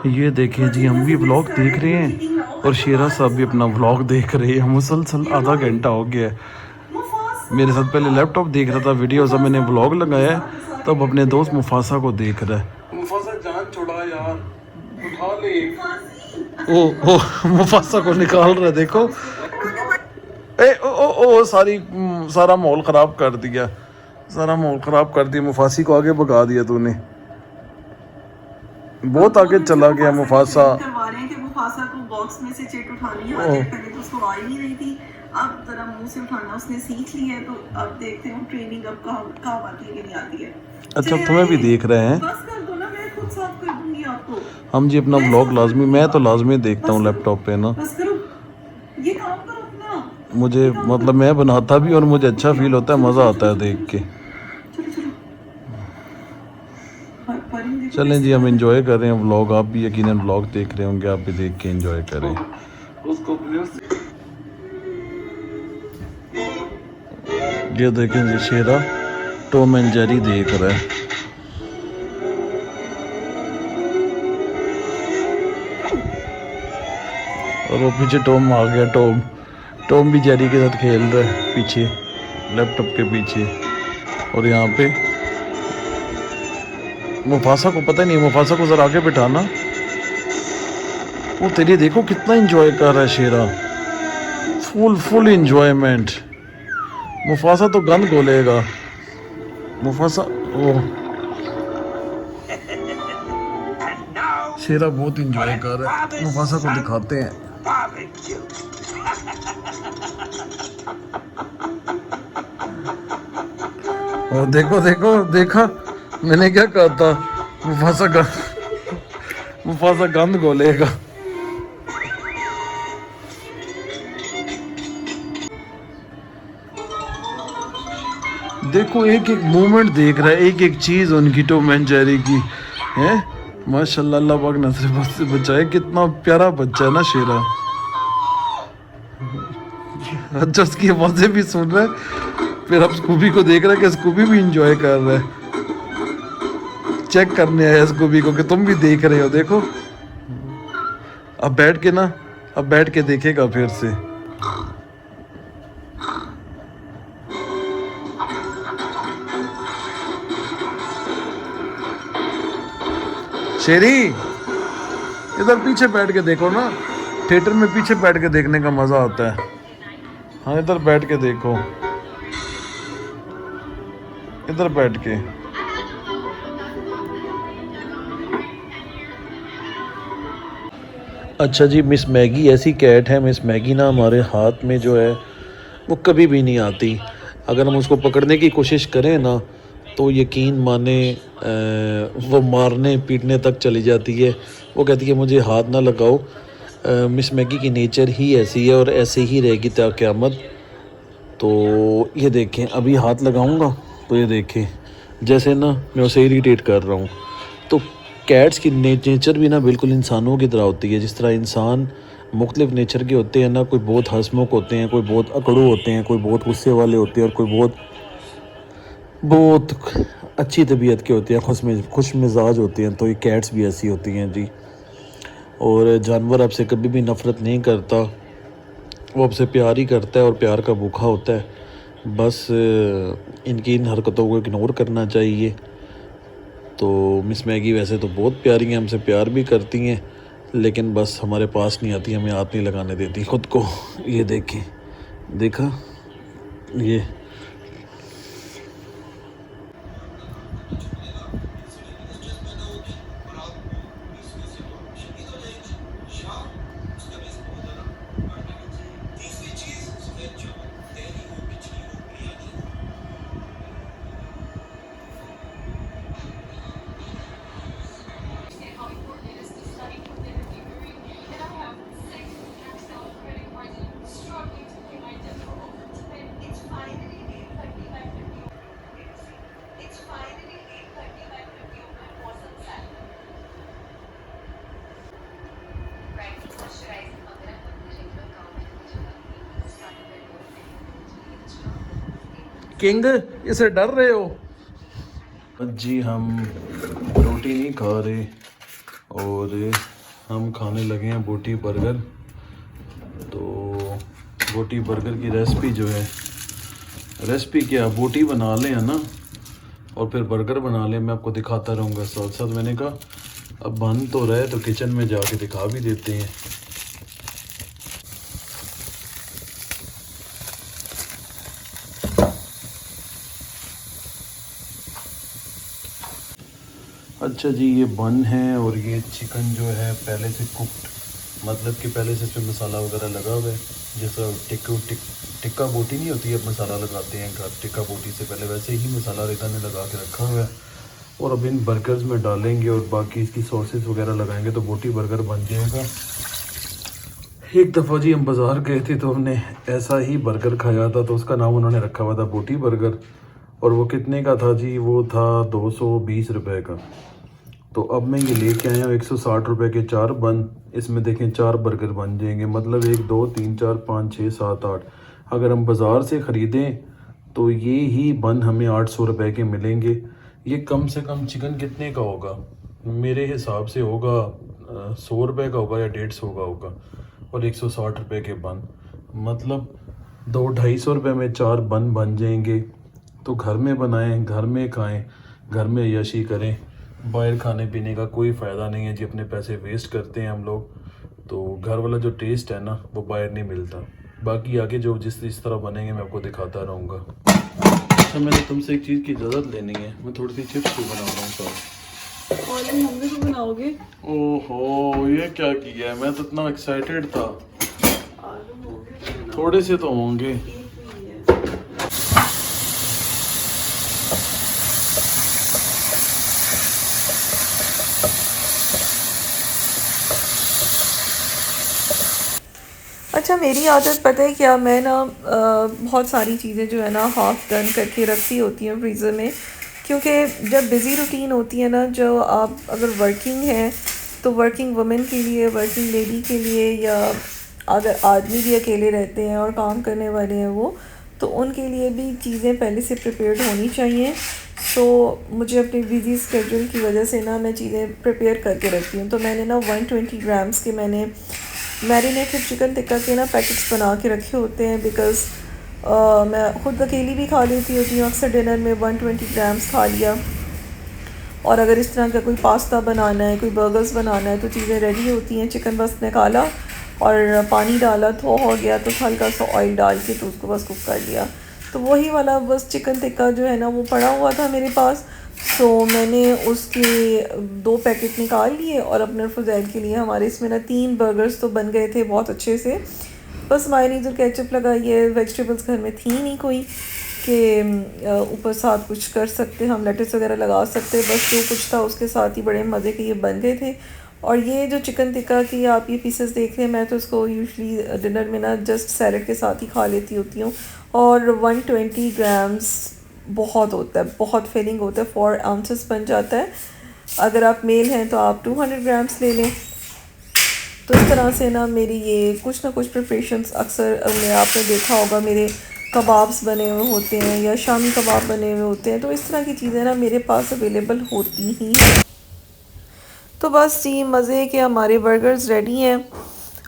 ये देखिए जी, हम भी व्लॉग देख रहे हैं और शेरा साहब भी अपना व्लॉग देख रहे हैं। मुसलसल आधा घंटा हो गया है। मेरे साथ पहले लैपटॉप देख रहा था वीडियोस, अब मैंने व्लॉग लगाया है तब अपने दोस्त मुफासा को देख रहा है। मुफासा जान छोड़ा यार, उठा ले। ओ मुफासा को निकाल रहा है, देखो। ए ओ सारी सारा माहौल खराब कर दिया, सारा माहौल खराब कर दिया। मुफासी को आगे भगा दिया तूने, बहुत आगे चला गया मुफासा। करवा रहे हैं कि मुफासा को बॉक्स में से चेट उठानी है। पहले तो उसको आ ही नहीं रही थी, अब जरा मुंह से उठाना उसने सीख लिया है। तो अब देखते हैं ट्रेनिंग अब कहाँ आती है कि नहीं आती है। अच्छा, तुम्हें भी देख रहे हैं? बस कर दो ना, मैं खुद साफ कर दूंगी आपको। हम जी अपना व्लॉग लाजमी, मैं तो लाजमी देखता हूँ लैपटॉप पे ना। बस करो, ये काम करो अपना। मुझे मतलब मैं बनाता भी और मुझे अच्छा फील होता है, मज़ा आता है देख के। चलें जी, हम इंजॉय कर रहे हैं व्लॉग। आप भी यकीनन व्लॉग देख रहे होंगे, आप भी देख के इंजॉय करें उसको। ये देखें जी, शेरा टॉम एंड जेरी देख रहा है। और वो पीछे टॉम आ गया। टॉम भी जेरी के साथ खेल रहा है पीछे, लैपटॉप के पीछे। और यहाँ पे मुफासा को पता नहीं, मुफासा को जरा आगे बिठाना। वो तेरी देखो कितना एंजॉय कर रहा है शेरा, फुल एंजॉयमेंट। मुफासा तो गंद गोलेगा। मुफासा वो शेरा बहुत एंजॉय कर रहा है। मुफासा को दिखाते हैं। और देखा मैंने क्या कहा था, मुफासा गंद गोलेगा। देखो एक एक मूवमेंट देख रहा है, एक एक चीज उनकी टॉम एंड जेरी की है। माशाल्लाह, अल्लाह पाक नजर बद से बचाए। कितना प्यारा बच्चा है ना शेरा। अच्छा, उसकी आवाजें भी सुन रहा है, फिर अब स्कूबी को देख रहा है कि स्कूबी भी इंजॉय कर रहा है। चेक करने आया स्कूबी को कि तुम भी देख रहे हो। देखो अब बैठ के देखेगा फिर से। शेरी इधर पीछे बैठ के देखो ना, थिएटर में पीछे बैठ के देखने का मजा आता है। हाँ, इधर बैठ के देखो, इधर बैठ के। अच्छा जी, मिस मैगी ऐसी कैट है। मिस मैगी ना हमारे हाथ में जो है वो कभी भी नहीं आती। अगर हम उसको पकड़ने की कोशिश करें ना तो यकीन माने वो मारने पीटने तक चली जाती है। वो कहती है मुझे हाथ ना लगाओ। मिस मैगी की नेचर ही ऐसी है और ऐसे ही रहेगी ता क़यामत। तो ये देखें, अभी हाथ लगाऊंगा तो ये देखें जैसे ना मैं उसे इरिटेट कर रहा हूँ। तो कैट्स की नेचर भी ना बिल्कुल इंसानों की तरह होती है। जिस तरह इंसान मुख्तलिफ नेचर के होते हैं ना, कोई बहुत हंसमुख होते हैं, कोई बहुत अकड़ू होते हैं, कोई बहुत गुस्से वाले होते हैं और कोई बहुत अच्छी तबीयत के होते हैं, खुश मिजाज होते हैं। तो ये कैट्स भी ऐसी होती हैं जी। और जानवर आपसे कभी भी नफ़रत नहीं करता, वो आपसे प्यार ही करता है और प्यार का भूखा होता है। बस इनकी इन हरकतों को इग्नोर करना चाहिए। तो मिस मैगी वैसे तो बहुत प्यारी हैं, हमसे प्यार भी करती हैं, लेकिन बस हमारे पास नहीं आती, हमें हाथ नहीं लगाने देती ख़ुद को। ये देखें, देखा ये किंग, इसे डर रहे हो? जी हम रोटी नहीं खा रहे और हम खाने लगे हैं बोटी बर्गर। तो बोटी बर्गर की रेसिपी जो है, रेसिपी क्या, बोटी बना लें है ना, और फिर बर्गर बना लें। मैं आपको दिखाता रहूँगा साथ साथ। मैंने कहा अब बन तो रहे तो किचन में जाके दिखा भी देते हैं। अच्छा जी, ये बन है और ये चिकन जो है पहले से कुक्ड, मतलब कि पहले से इसमें मसाला वगैरह लगा हुआ है। जैसा टिक्का बोटी नहीं होती है, मसाला लगाते हैं घर टिक्का बोटी से पहले, वैसे ही मसाला रेता ने लगा के रखा हुआ है। और अब इन बर्गर्स में डालेंगे और बाकी इसकी सॉसेस वगैरह लगाएंगे तो बोटी बर्गर बन जाएगा। एक दफ़ा जी हम बाज़ार गए थे तो हमने ऐसा ही बर्गर खाया था, तो उसका नाम उन्होंने रखा हुआ था बोटी बर्गर। और वो कितने का था जी, वो था 220 रुपये का। तो अब मैं ये लेके आया हूँ 160 रुपये के 4 बन। इसमें देखें 4 बर्गर बन जाएंगे, मतलब 1 2 3 4 5 6 7 8। अगर हम बाज़ार से ख़रीदें तो ये ही बन हमें 800 रुपये के मिलेंगे। ये कम से कम चिकन कितने का होगा, मेरे हिसाब से होगा 100 रुपये का होगा या 150 का होगा। और 160 रुपये के बन, मतलब 200-250 रुपये में 4 बन बन जाएंगे। तो घर में बनाएं, घर में खाएं, घर में यशी करें। बाहर खाने पीने का कोई फ़ायदा नहीं है जी, अपने पैसे वेस्ट करते हैं हम लोग। तो घर वाला जो टेस्ट है ना वो बाहर नहीं मिलता। बाकी आगे जो जिस तरह बनेंगे मैं आपको दिखाता रहूँगा। अच्छा, मैंने तुमसे एक चीज़ की इजाज़त लेनी है, मैं थोड़ी सी चिप्स भी बना रहा हूँ साथ। और मम्मी को बनाओगे? ओहो, ये क्या किया है, मैं तो इतना एक्साइटेड था। आलू होंगे थोड़े से तो होंगे। अच्छा, मेरी आदत पता है क्या, मैं ना बहुत सारी चीज़ें जो है ना हाफ डन करके रखती होती हैं फ्रीज़र में। क्योंकि जब बिज़ी रूटीन होती है ना, जो आप अगर वर्किंग हैं तो वर्किंग वुमेन के लिए, वर्किंग लेडी के लिए, या अगर आदमी भी अकेले रहते हैं और काम करने वाले हैं वो, तो उनके लिए भी चीज़ें पहले से प्रिपेयर्ड होनी चाहिए। सो मुझे अपने बिज़ी स्केड्यूल की वजह से ना मैं चीज़ें प्रिपेयर करके रखती हूँ। तो मैंने ना 120 ग्राम्स के मैंने मैरिनेटेड चिकन टिक्का के ना पैकेट्स बना के रखे होते हैं। बिकॉज़ मैं ख़ुद अकेली भी खा लेती होती हूँ, अक्सर डिनर में 120 ग्राम्स खा लिया। और अगर इस तरह का कोई पास्ता बनाना है, कोई बर्गर्स बनाना है, तो चीज़ें रेडी होती हैं। चिकन बस निकाला और पानी डाला, तो हो गया, तो हल्का सा ऑयल डाल के तो उसको बस कुक कर लिया। तो वही वाला बस चिकन टिक्का जो है ना वो पड़ा हुआ था मेरे पास। सो मैंने उसके 2 पैकेट निकाल लिए और अपने फुज़ैल के लिए, हमारे इसमें ना 3 बर्गर्स तो बन गए थे बहुत अच्छे से। बस मायोनीज़ और केचप लगाई है, वेजिटेबल्स घर में थी नहीं कोई कि ऊपर साथ कुछ कर सकते, हम लेटस वगैरह लगा सकते। बस जो कुछ था उसके साथ ही बड़े मज़े के ये बन गए थे। और ये जो चिकन टिक्का की आप ये पीसेस देख रहे हैं, मैं तो इसको यूजुअली डिनर में ना जस्ट सैलड के साथ ही खा लेती होती हूँ। और 120 ग्राम्स बहुत होता है, बहुत फिलिंग होता है, 4 आउंसेस बन जाता है। अगर आप मेल हैं तो आप 200 ग्राम्स ले लें। तो इस तरह से ना मेरी ये कुछ ना कुछ प्रिपरेशंस, अक्सर आपने देखा होगा मेरे कबाब्स बने हुए होते हैं या शामी कबाब बने हुए होते हैं। तो इस तरह की चीज़ें ना मेरे पास अवेलेबल होती ही हैं। तो बस जी, मज़े के हमारे बर्गर्स रेडी हैं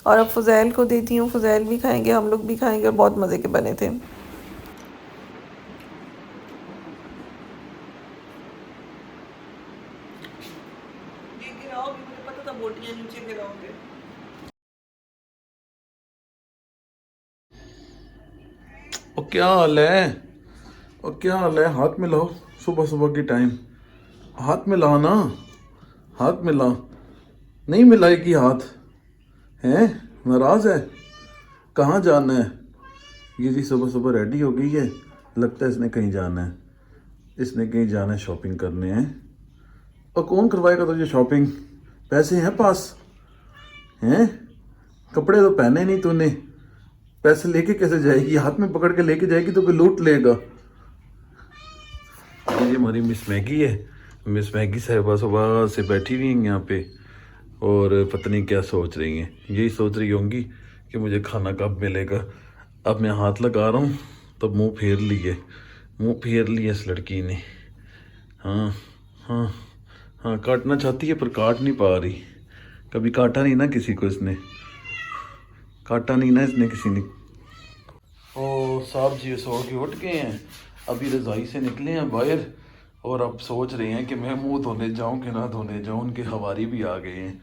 और अब फुज़ैल को देती हूँ। फुज़ैल भी खाएंगे, हम लोग भी खाएंगे, और बहुत मज़े के बने थे। मुझे पता था बोटियां नीचे गिराओगे। और क्या हाल है, और क्या हाल है, हाथ मिलाओ, सुबह सुबह की टाइम हाथ मिला ना, हाथ मिला, नहीं मिलाएगी हाथ, हैं नाराज़ है, कहाँ जाना है? ये जी सुबह सुबह रेडी हो गई है, लगता है इसने कहीं जाना है, इसने कहीं जाना है शॉपिंग करने हैं। और कौन करवाएगा तुझे शॉपिंग, पैसे हैं पास, हैं कपड़े तो पहने नहीं तूने, पैसे लेके कैसे जाएगी, हाथ में पकड़ के लेके जाएगी तो कोई लूट लेगा। ये हमारी मिस मैगी है, मिस मैगी साहिबा सुबह से बैठी हुई हैं यहाँ पे और पता नहीं क्या सोच रही हैं। यही सोच रही होंगी कि मुझे खाना कब मिलेगा। अब मैं हाथ लगा रहा हूँ तो मुंह फेर लिए, मुंह फेर लिया इस लड़की ने। हाँ हाँ हाँ, काटना चाहती है पर काट नहीं पा रही। कभी काटा नहीं ना किसी को इसने, काटा नहीं ना इसने किसी ने। ओ साहब जी सो के उठ गए हैं, अभी रज़ाई से निकले हैं बाहर और अब सोच रहे हैं कि मैं मुंह धोने जाऊं कि ना धोने जाऊं। उनके हवारी भी आ गए हैं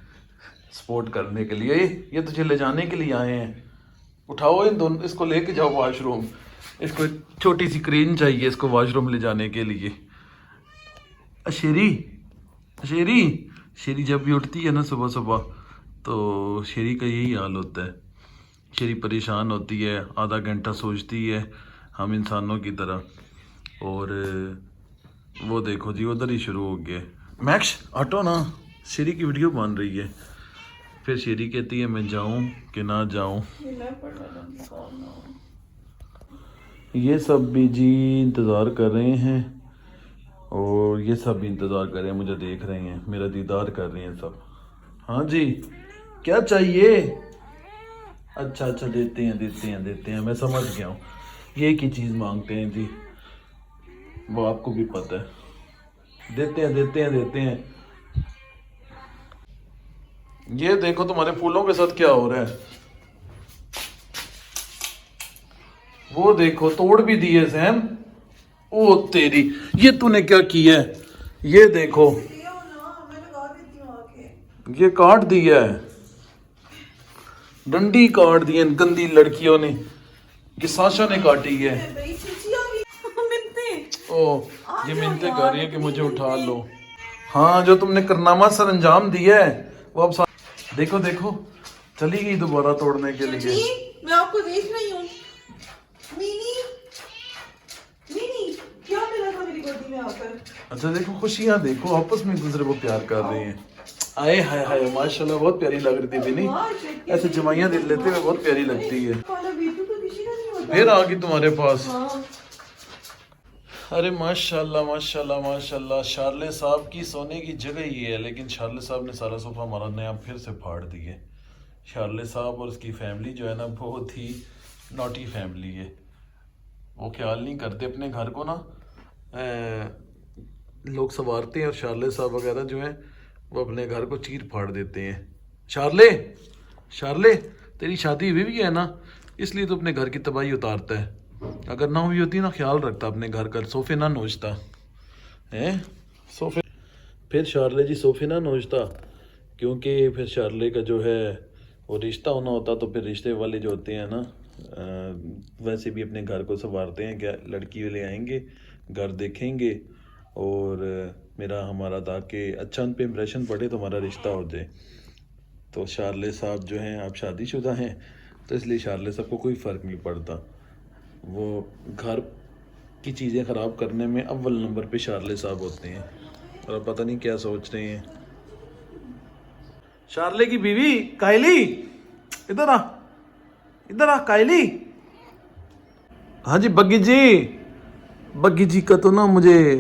सपोर्ट करने के लिए। ये तुझे ले जाने के लिए आए हैं, उठाओ इन दोनों, इसको लेके जाओ वॉशरूम। इसको एक छोटी सी क्रेन चाहिए इसको वॉशरूम ले जाने के लिए। शेरी शेरी शेरी जब भी उठती है ना सुबह सुबह तो शेरी का यही हाल होता है। शेरी परेशान होती है, आधा घंटा सोचती है हम इंसानों की तरह। और वो देखो जी उधर ही शुरू हो गया। मैक्स हटो ना, शेरी की वीडियो बन रही है। फिर शेरी कहती है मैं जाऊं कि ना जाऊं। ये सब भी जी इंतज़ार कर रहे हैं और ये सब भी इंतज़ार कर रहे हैं, मुझे देख रहे हैं, मेरा दीदार कर रहे हैं सब। हाँ जी क्या चाहिए? अच्छा अच्छा देते हैं देते हैं देते हैं, मैं समझ गया हूँ। ये की चीज़ मांगते हैं जी, वो आपको भी पता है। देते हैं देते हैं देते हैं। ये देखो तुम्हारे फूलों के साथ क्या हो रहा है, वो देखो तोड़ भी दिए सैम। ओ तेरी, ये तूने क्या किया है? ये देखो ये काट दिया है, डंडी काट दी है गंदी लड़कियों ने। ये साशा ने काटी है। ओ ये मिन्नतें कर रही है कि मुझे उठा लो। हाँ जो तुमने करनामा सर अंजाम दिया है वो अब देखो देखो चली गई दोबारा तोड़ने के लिए। मैं आपको देख रही हूँ। मीनी मीनी क्या मिला था मेरी गोदी में आकर? अच्छा देखो खुशियाँ देखो, आपस में एक दूसरे को प्यार कर रहे हैं। आए हाय हाय माशाल्लाह बहुत प्यारी लग रही थी बिनी, ऐसे जमाइयाँ दे लेते हुए बहुत प्यारी लगती है। फिर आ गई तुम्हारे पास। अरे माशाल्लाह माशाल्लाह माशाल्लाह, शार्ले साहब की सोने की जगह ही है, लेकिन शार्ले साहब ने सारा सोफा हमारा नया फिर से फाड़ दिए। शार्ले साहब और उसकी फैमिली जो है ना बहुत ही नॉटी फैमिली है। वो ख्याल नहीं करते अपने घर को ना, लोग संवारते हैं और शार्ले साहब वगैरह जो हैं वो अपने घर को चीर फाड़ देते हैं। शार्ले शार्ले तेरी शादी हुई भी है ना, इसलिए तो अपने घर की तबाही उतारता है। अगर ना हुई होती ना ख्याल रखता अपने घर का, सोफे ना नोचता हैं सोफे। फिर शार्ले जी सोफे ना नोचता, क्योंकि फिर शार्ले का जो है वो रिश्ता होना होता। तो फिर रिश्ते वाले जो होते हैं ना वैसे भी अपने घर को संवारते हैं, क्या लड़की वाले आएंगे घर देखेंगे और मेरा हमारा ताकि अच्छा उन पर इम्प्रेशन पड़े तो हमारा रिश्ता हो जाए। तो शार्ले साहब जो हैं आप शादीशुदा हैं तो इसलिए शार्ले साहब को कोई फ़र्क नहीं पड़ता। वो घर की चीज़ें ख़राब करने में अव्वल नंबर पे शार्ले साहब होते हैं और पता नहीं क्या सोच रहे हैं। शार्ले की बीवी कायली इधर आ, इधर आ कायली। हाँ जी बग्गी जी, बग्गी जी का तो ना मुझे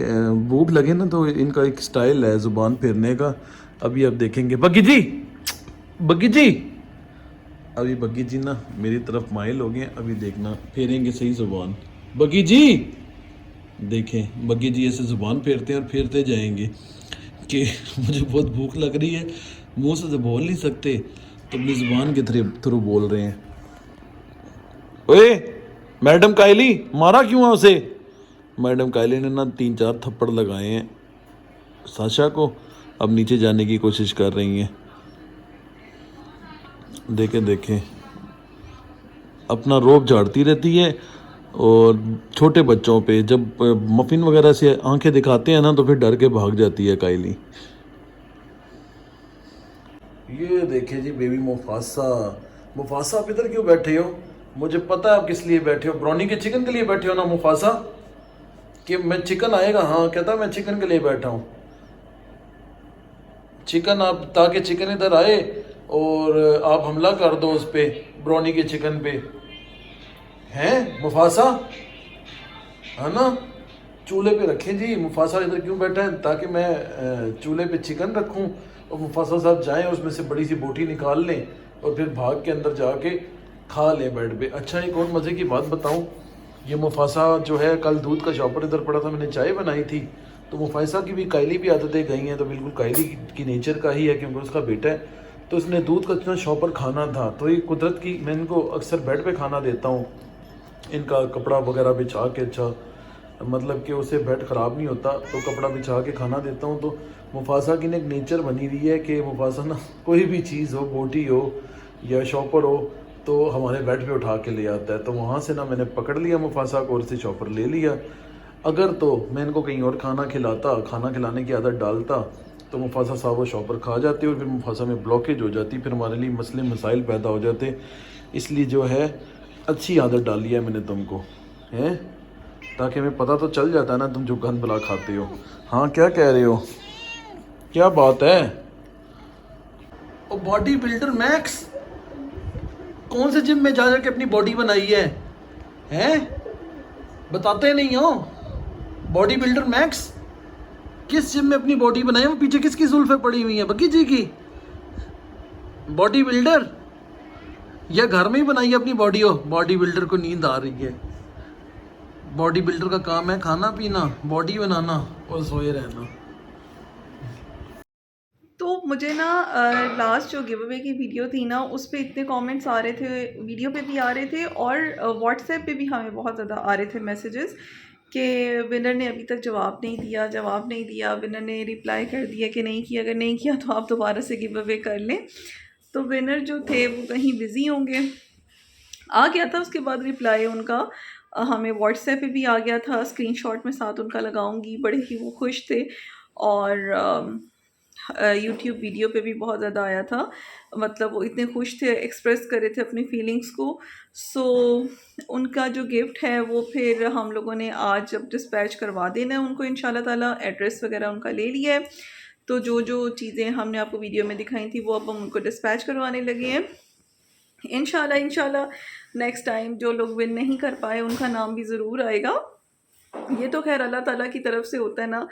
भूख लगे ना तो इनका एक स्टाइल है ज़ुबान फेरने का, अभी आप देखेंगे। बग्गी जी बग्गी जी, अभी बग्गी जी ना मेरी तरफ माइल हो गए, अभी देखना फेरेंगे सही ज़ुबान। बग्गी जी देखें, बग्गी जी ऐसे ज़ुबान फेरते हैं और फेरते जाएंगे कि मुझे बहुत भूख लग रही है, मुंह से तो बोल नहीं सकते तो अपनी ज़ुबान के थ्रू बोल रहे हैं। ओए मैडम कायली मारा क्यों है उसे? मैडम कायली ने ना 3-4 थप्पड़ लगाए हैं साशा को, अब नीचे जाने की कोशिश कर रही हैं। देखें देखें अपना रोब झाड़ती रहती है और छोटे बच्चों पे जब मफिन वगैरह से आंखें दिखाते हैं ना तो फिर डर के भाग जाती है कायली। ये देखें जी बेबी मुफासा। मुफासा आप इधर क्यों बैठे हो? मुझे पता है आप किस लिए बैठे हो, ब्राउनी के चिकन के लिए बैठे हो ना मुफासा, कि मैं चिकन आएगा। हाँ कहता मैं चिकन के लिए बैठा हूँ, चिकन आप ताकि चिकन इधर आए और आप हमला कर दो उस पे, ब्राउनी के चिकन पे। हैं मुफासा है ना, चूल्हे पे रखें जी। मुफासा इधर क्यों बैठा है? ताकि मैं चूल्हे पे चिकन रखूं और मुफासा साहब जाएं उसमें से बड़ी सी बोटी निकाल लें और फिर भाग के अंदर जाके खा लें बेड पे। अच्छा एक और मज़े की बात बताऊं, ये मुफासा जो है कल दूध का शॉपर इधर पड़ा था, मैंने चाय बनाई थी तो मुफासा की भी कायली भी आदतें गई हैं, तो बिल्कुल कायली की नेचर का ही है क्योंकि उसका बेटा है। तो इसने दूध का इतना शॉपर खाना था, तो ये कुदरत की, मैं इनको अक्सर बेड पे खाना देता हूँ, इनका कपड़ा वगैरह बिछा के, अच्छा मतलब कि उसे बेड ख़राब नहीं होता, तो कपड़ा बिछा के खाना देता हूँ। तो मुफासा की ना एक नेचर बनी हुई है कि मुफासा ना कोई भी चीज़ हो, बोटी हो या शॉपर हो, तो हमारे बेड पे उठा के ले आता है। तो वहाँ से ना मैंने पकड़ लिया मुफासा को और से शॉपर ले लिया। अगर तो मैं इनको कहीं और खाना खिलाता, खाना खिलाने की आदत डालता, तो मुफासा साहब वो शॉपर खा जाते और फिर मुफासा में ब्लॉकेज हो जाती, फिर हमारे लिए मसले मसाइल पैदा हो जाते। इसलिए जो है अच्छी आदत डाली है मैंने तुमको, हैं, ताकि हमें पता तो चल जाता है ना तुम जो गंद बला खाते हो। हाँ, क्या कह रहे हो, क्या बात है? ओ बॉडी बिल्डर मैक्स, कौन से जिम में जा के अपनी बॉडी बनाई है? हैं, बताते नहीं हो? बॉडी बिल्डर मैक्स किस जिम में अपनी बॉडी बनाई है? वो पीछे किसकी जुल्फे पड़ी हुई हैं? बकी जी की बॉडी बिल्डर, या घर में ही बनाई है अपनी बॉडी? हो बॉडी बिल्डर को नींद आ रही है। बॉडी बिल्डर का काम है खाना पीना, बॉडी बनाना और सोए रहना। तो मुझे ना लास्ट जो गिव अवे की वीडियो थी ना, उस पे इतने कमेंट्स आ रहे थे, वीडियो पे भी आ रहे थे और व्हाट्सएप पे भी हमें बहुत ज़्यादा आ रहे थे मैसेजेस कि विनर ने अभी तक जवाब नहीं दिया। विनर ने रिप्लाई कर दिया कि नहीं किया, अगर नहीं किया तो आप दोबारा से गिव अवे कर लें। तो विनर जो थे वो कहीं बिज़ी होंगे। आ गया था उसके बाद रिप्लाई उनका, हमें व्हाट्सएप पे भी आ गया था, स्क्रीनशॉट में साथ उनका लगाऊंगी। बड़े ही वो खुश थे और यूट्यूब वीडियो पे भी बहुत ज़्यादा आया था, मतलब वो इतने खुश थे, एक्सप्रेस कर रहे थे अपनी फीलिंग्स को। सो उनका जो गिफ्ट है वो फिर हम लोगों ने आज जब डिस्पैच करवा देना है उनको इंशाल्लाह ताला। एड्रेस वगैरह उनका ले लिया है, तो जो जो चीज़ें हमने आपको वीडियो में दिखाई थी वो अब हम उनको डिस्पैच करवाने लगे हैं। इंशाल्लाह नेक्स्ट टाइम जो लोग विन नहीं कर पाए उनका नाम भी ज़रूर आएगा। ये तो खैर अल्लाह ताला की तरफ से होता है ना,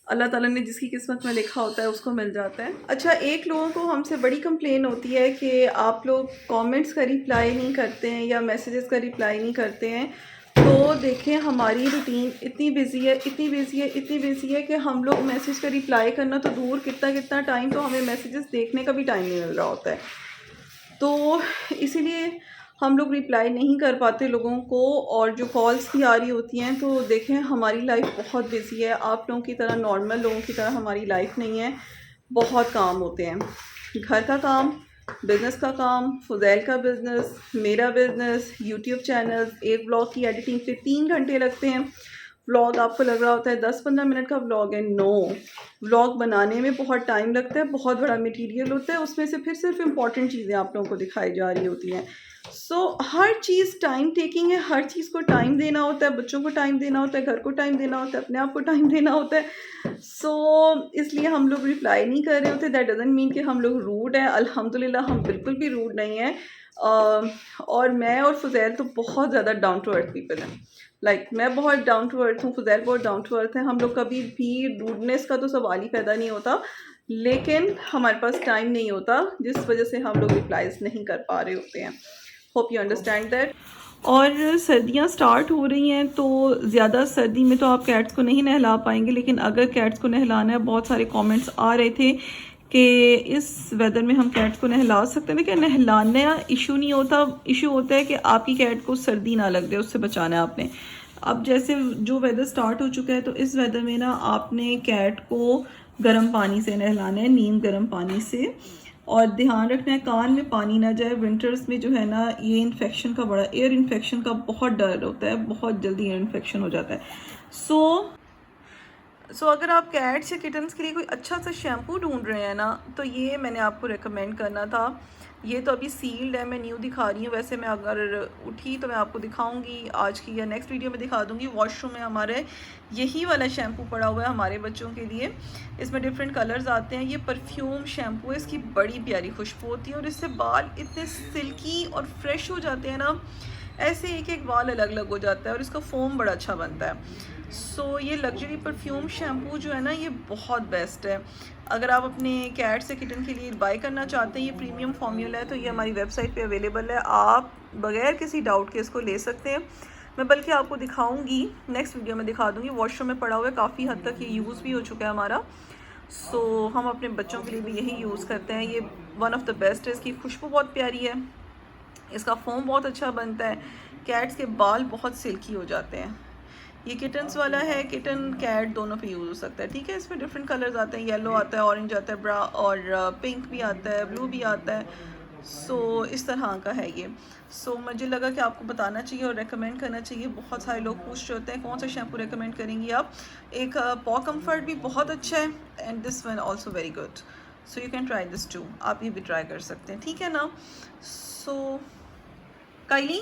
अल्लाह ताला ने जिसकी किस्मत में लिखा होता है उसको मिल जाता है। अच्छा, एक लोगों को हमसे बड़ी कंप्लेन होती है कि आप लोग कमेंट्स का रिप्लाई नहीं करते हैं या मैसेजेस का रिप्लाई नहीं करते हैं। तो देखें, हमारी रूटीन इतनी बिजी है कि हम लोग मैसेज का रिप्लाई करना तो दूर, कितना टाइम तो हमें मैसेजेस देखने का भी टाइम नहीं मिल रहा होता है। तो इसीलिए हम लोग रिप्लाई नहीं कर पाते लोगों को, और जो कॉल्स भी आ रही होती हैं। तो देखें, हमारी लाइफ बहुत बिजी है, आप लोगों की तरह, नॉर्मल लोगों की तरह हमारी लाइफ नहीं है। बहुत काम होते हैं, घर का काम, बिज़नेस का काम, फुज़ैल का बिज़नेस, मेरा बिज़नेस, यूट्यूब चैनल, एक ब्लॉग की एडिटिंग पे 3 घंटे लगते हैं। व्लॉग आपको लग रहा होता है 10-15 मिनट का व्लॉग है, नो, व्लॉग बनाने में बहुत टाइम लगता है, बहुत बड़ा मटेरियल होता है, उसमें से फिर सिर्फ इम्पॉर्टेंट चीज़ें आप लोगों को दिखाई जा रही होती हैं। सो हर चीज़ टाइम टेकिंग है, हर चीज़ को टाइम देना होता है, बच्चों को टाइम देना होता है, घर को टाइम देना होता है, अपने आप को टाइम देना होता है। सो इसलिए हम लोग रिप्लाई नहीं कर रहे होते। दैट डजंट मीन कि हम लोग रूड हैं, अल्हम्दुलिल्लाह हम बिल्कुल भी रूड नहीं हैं। और मैं और फुज़ैल तो बहुत ज़्यादा डाउन टू अर्थ पीपल हैं। लाइक मैं बहुत डाउन टू अर्थ हूँ, फुज़ैल बहुत डाउन टू अर्थ है। हम लोग कभी भी रूडनेस का तो सवाल ही पैदा नहीं होता, लेकिन हमारे पास टाइम नहीं होता, जिस वजह से हम लोग रिप्लाईज नहीं कर पा रहे होते हैं। Hope you understand that. और सर्दियाँ स्टार्ट हो रही हैं, तो ज़्यादा सर्दी में तो आप कैट्स को नहीं नहला पाएंगे, लेकिन अगर कैट्स को नहलाना है, बहुत सारे कमेंट्स आ रहे थे कि इस वेदर में हम कैट्स को नहला सकते हैं। देखिए, नहलाना इशू नहीं होता, इशू होता है कि आपकी कैट को सर्दी ना लग जाए, उससे बचाना है आपने। अब जैसे जो वेदर स्टार्ट हो चुका है, तो इस वेदर में ना आपने कैट को गर्म पानी से नहलाना है, नीम गर्म पानी से, और ध्यान रखना है कान में पानी ना जाए। विंटर्स में जो है ना, ये इन्फेक्शन का बड़ा, एयर इन्फेक्शन का बहुत डर होता है, बहुत जल्दी एयर इन्फेक्शन हो जाता है। सो अगर आप कैट्स या किटन्स के लिए कोई अच्छा सा शैम्पू ढूंढ रहे हैं ना, तो ये मैंने आपको रेकमेंड करना था। ये तो अभी सील्ड है, मैं न्यू दिखा रही हूँ। वैसे मैं अगर उठी तो मैं आपको दिखाऊंगी आज की, या नेक्स्ट वीडियो में दिखा दूंगी। वॉशरूम में हमारे यही वाला शैम्पू पड़ा हुआ है हमारे बच्चों के लिए। इसमें डिफरेंट कलर्स आते हैं। ये परफ्यूम शैम्पू है, इसकी बड़ी प्यारी खुशबू होती है और इससे बाल इतने सिल्की और फ्रेश हो जाते हैं ना, ऐसे एक एक बाल अलग अलग हो जाता है, और इसका फोम बड़ा अच्छा बनता है। सो ये लग्जरी परफ्यूम शैम्पू जो है ना, ये बहुत बेस्ट है। अगर आप अपने कैट से किटन के लिए बाय करना चाहते हैं, ये प्रीमियम फॉर्मूला है, तो ये हमारी वेबसाइट पे अवेलेबल है। आप बगैर किसी डाउट के इसको ले सकते हैं। मैं बल्कि आपको दिखाऊंगी, नेक्स्ट वीडियो में दिखा दूंगी। वॉशरूम में पड़ा हुआ है, काफ़ी हद तक ये यूज़ भी हो चुका है हमारा। सो हम अपने बच्चों के लिए भी यही यूज़ करते हैं। ये वन ऑफ द बेस्ट है, इसकी खुशबू बहुत प्यारी है, इसका फोम बहुत अच्छा बनता है, कैट्स के बाल बहुत सिल्की हो जाते हैं। ये किटन्स वाला है, किटन कैट दोनों पे यूज़ हो सकता है, ठीक है। इसमें डिफरेंट कलर्स आते हैं, येलो आता है, ऑरेंज आता है, ब्रा और पिंक भी आता है, ब्लू भी आता है। सो इस तरह का है ये। सो मुझे लगा कि आपको बताना चाहिए और रेकमेंड करना चाहिए। बहुत सारे लोग पूछ रहे होते हैं कौन सा शैम्पू रेकमेंड करेंगी आप। एक पॉ कम्फर्ट भी बहुत अच्छा है and this one also very good, so you can try this too. आप ये भी ट्राई कर सकते हैं, ठीक है ना। सो काइली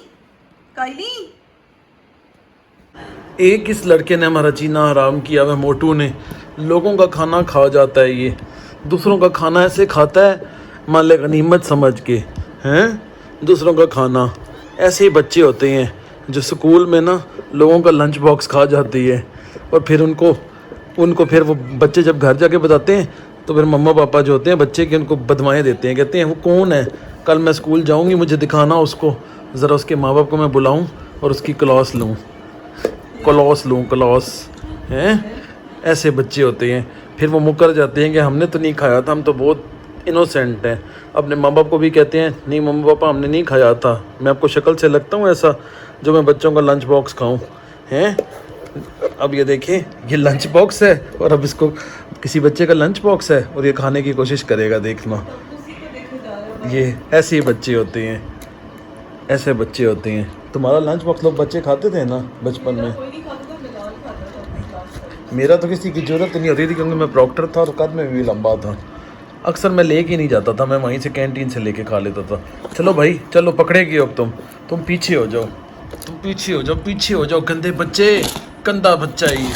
काइली, एक इस लड़के ने हमारा जीना हराम किया हुआ, मोटू ने। लोगों का खाना खा जाता है ये, दूसरों का खाना ऐसे खाता है मान ले गनीमत समझ के, हैं। दूसरों का खाना, ऐसे ही बच्चे होते हैं जो स्कूल में ना लोगों का लंच बॉक्स खा जाती है, और फिर उनको फिर वो बच्चे जब घर जाके बताते हैं तो फिर मम्मा पापा जो होते हैं बच्चे के उनको बदवाएँ देते हैं, कहते हैं वो कौन है, कल मैं स्कूल जाऊँगी मुझे दिखाना उसको, ज़रा उसके माँ बाप को मैं बुलाऊँ और उसकी क्लास लूँ हैं। ऐसे बच्चे होते हैं, फिर वो मुकर जाते हैं कि हमने तो नहीं खाया था, हम तो बहुत इनोसेंट हैं। अपने माँ बाप को भी कहते हैं नहीं मम्मा पापा हमने नहीं खाया था, मैं आपको शक्ल से लगता हूँ ऐसा जो मैं बच्चों का लंच बॉक्स खाऊं, हैं। अब ये देखें, ये लंच बॉक्स है और अब इसको किसी बच्चे का लंच बॉक्स है और ये खाने की कोशिश करेगा, देखना। ये ऐसे ही बच्चे होते हैं, ऐसे बच्चे होते हैं। तुम्हारा लंच बॉक्स लोग बच्चे खाते थे ना बचपन में? मेरा तो किसी की ज़रूरत नहीं होती थी क्योंकि मैं प्रॉक्टर था और कद में भी लंबा था। अक्सर मैं लेके ही नहीं जाता था, मैं वहीं से कैंटीन से लेके खा लेता था। चलो भाई चलो, पकड़ेगी अब तुम पीछे हो जाओ, पीछे हो जाओ गंदे बच्चे, गंदा बच्चा ही।